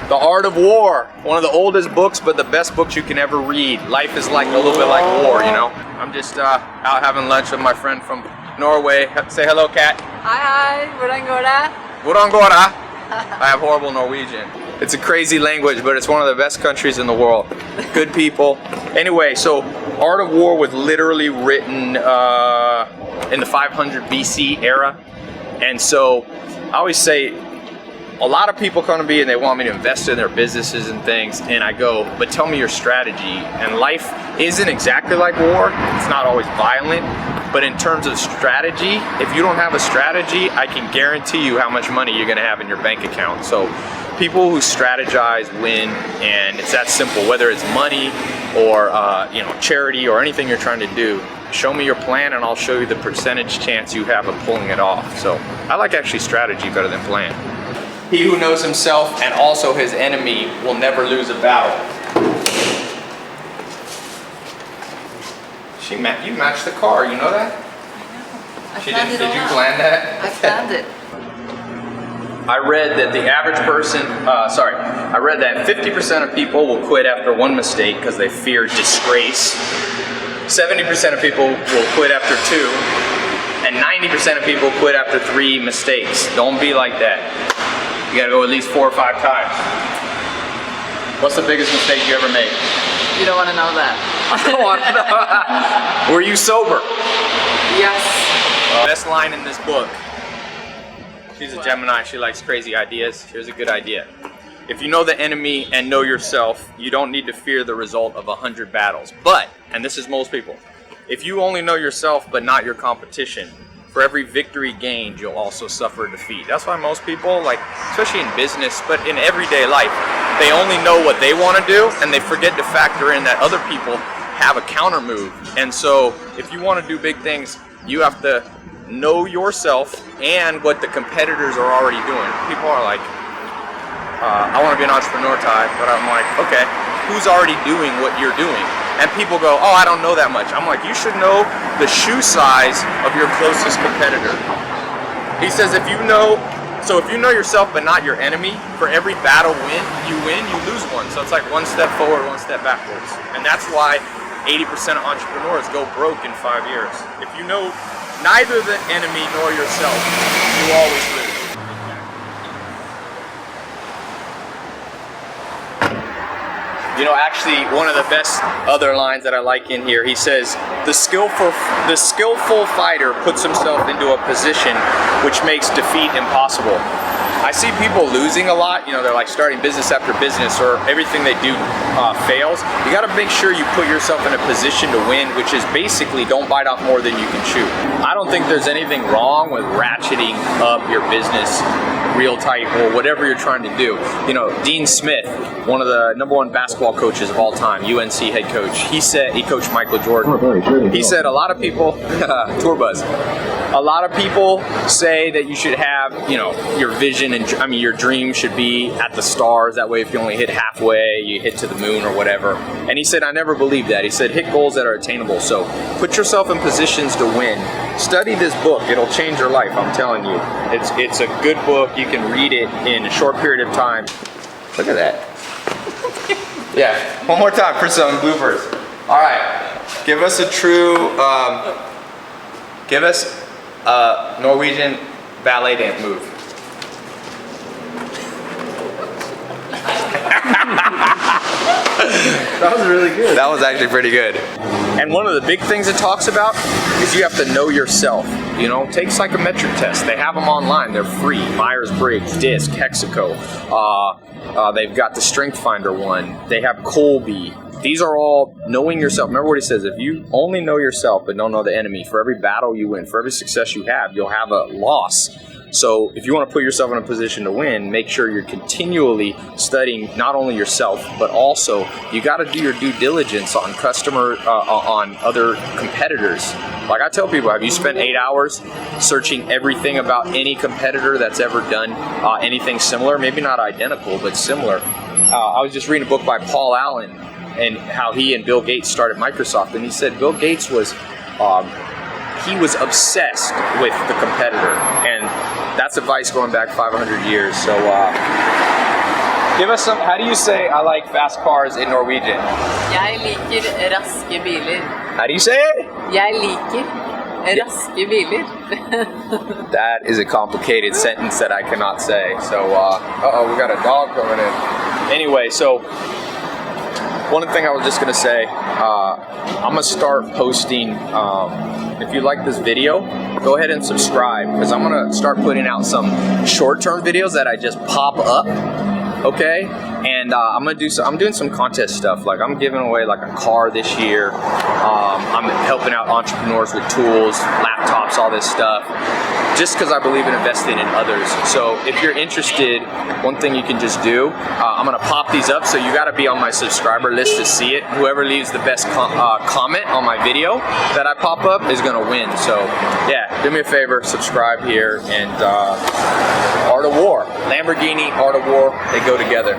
The Art of War, one of the oldest books, but the best books you can ever read. Life is like a little bit like war, you know? I'm just out having lunch with my friend from Norway. Say hello, Kat. Hi, hvordan går det? Hvordan går det? I have horrible Norwegian. It's a crazy language, but it's one of the best countries in the world. Good people. Anyway, so Art of War was literally written in the 500 BC era. And so I always say, a lot of people come to me and they want me to invest in their businesses and things, and I go, but tell me your strategy. And life isn't exactly like war. It's not always violent, but in terms of strategy, if you don't have a strategy, I can guarantee you how much money you're gonna have in your bank account. So people who strategize win, and it's that simple. Whether it's money or charity or anything you're trying to do, show me your plan and I'll show you the percentage chance you have of pulling it off. So I like actually strategy better than plan. He who knows himself and also his enemy will never lose a battle. You matched the car, you know that? I know. Did you plan that? I planned it. I read that the average person, I read that 50% of people will quit after one mistake because they fear disgrace. 70% of people will quit after two, and 90% of people quit after 3 mistakes. Don't be like that. You gotta go at least 4 or 5 times. What's the biggest mistake you ever made? You don't want to know that. I don't want to know. Were you sober? Yes. Best line in this book. She's a Gemini, she likes crazy ideas. Here's a good idea. If you know the enemy and know yourself, you don't need to fear the result of 100 battles. But, and this is most people, if you only know yourself but not your competition, for every victory gained, you'll also suffer defeat. That's why most people, like, especially in business, but in everyday life, they only know what they want to do, and they forget to factor in that other people have a counter move. And so, if you want to do big things, you have to know yourself and what the competitors are already doing. People are like, I want to be an entrepreneur, Ty, but I'm like, okay, who's already doing what you're doing? And people go, oh, I don't know that much. I'm like, you should know the shoe size of your closest competitor. He says, if you know yourself but not your enemy, for every battle you lose one. So it's like one step forward, one step backwards. And that's why 80% of entrepreneurs go broke in 5 years. If you know neither the enemy nor yourself, you always lose. You know, actually, one of the best other lines that I like in here, he says, the skillful fighter puts himself into a position which makes defeat impossible. I see people losing a lot, you know, they're like starting business after business, or everything they do fails. You gotta make sure you put yourself in a position to win, which is basically don't bite off more than you can chew. I don't think there's anything wrong with ratcheting up your business real tight or whatever you're trying to do. You know, Dean Smith, one of the #1 basketball coaches of all time, UNC head coach, he coached Michael Jordan. He said a lot of people, tour buzz, a lot of people say that you should have, you know, your vision and, your dream should be at the stars. That way if you only hit halfway, you hit to the moon or whatever. And he said, I never believed that. He said, hit goals that are attainable. So put yourself in positions to win. Study this book. It'll change your life, I'm telling you. It's a good book. You can read it in a short period of time. Look at that. Yeah, one more time for some bloopers. All right, give us a true, give us a Norwegian ballet dance move. That was really good. That was actually pretty good. And one of the big things it talks about is you have to know yourself. You know, take psychometric tests. They have them online. They're free. Myers-Briggs, DISC, Hexaco. They've got the Strength Finder one. They have Colby. These are all knowing yourself. Remember what he says, if you only know yourself but don't know the enemy, for every battle you win, for every success you have, you'll have a loss. So if you want to put yourself in a position to win, make sure you're continually studying not only yourself, but also you got to do your due diligence on on other competitors. Like I tell people, have you spent 8 hours searching everything about any competitor that's ever done anything similar? Maybe not identical, but similar. I was just reading a book by Paul Allen and how he and Bill Gates started Microsoft, and he said Bill Gates was obsessed with the competitor, and that's advice going back 500 years. So Give us some. How do you say I like fast cars in Norwegian? Jeg liker raske biler. How do you say it? Jeg liker raske biler. That is a complicated sentence that I cannot say. So, uh-oh, we got a dog coming in. Anyway, so one thing I was just gonna say, I'm gonna start posting. If you like this video, go ahead and subscribe because I'm gonna start putting out some short-term videos that I just pop up. Okay, and I'm doing some contest stuff. Like I'm giving away like a car this year. I'm helping out entrepreneurs with tools, laptops, all this stuff, just because I believe in investing in others. So if you're interested, one thing you can just do, I'm gonna pop these up. So you got to be on my subscriber list to see it. Whoever leaves the best comment on my video that I pop up is gonna win. So yeah, do me a favor, subscribe here, and Art of War, Lamborghini, Art of War, they go together.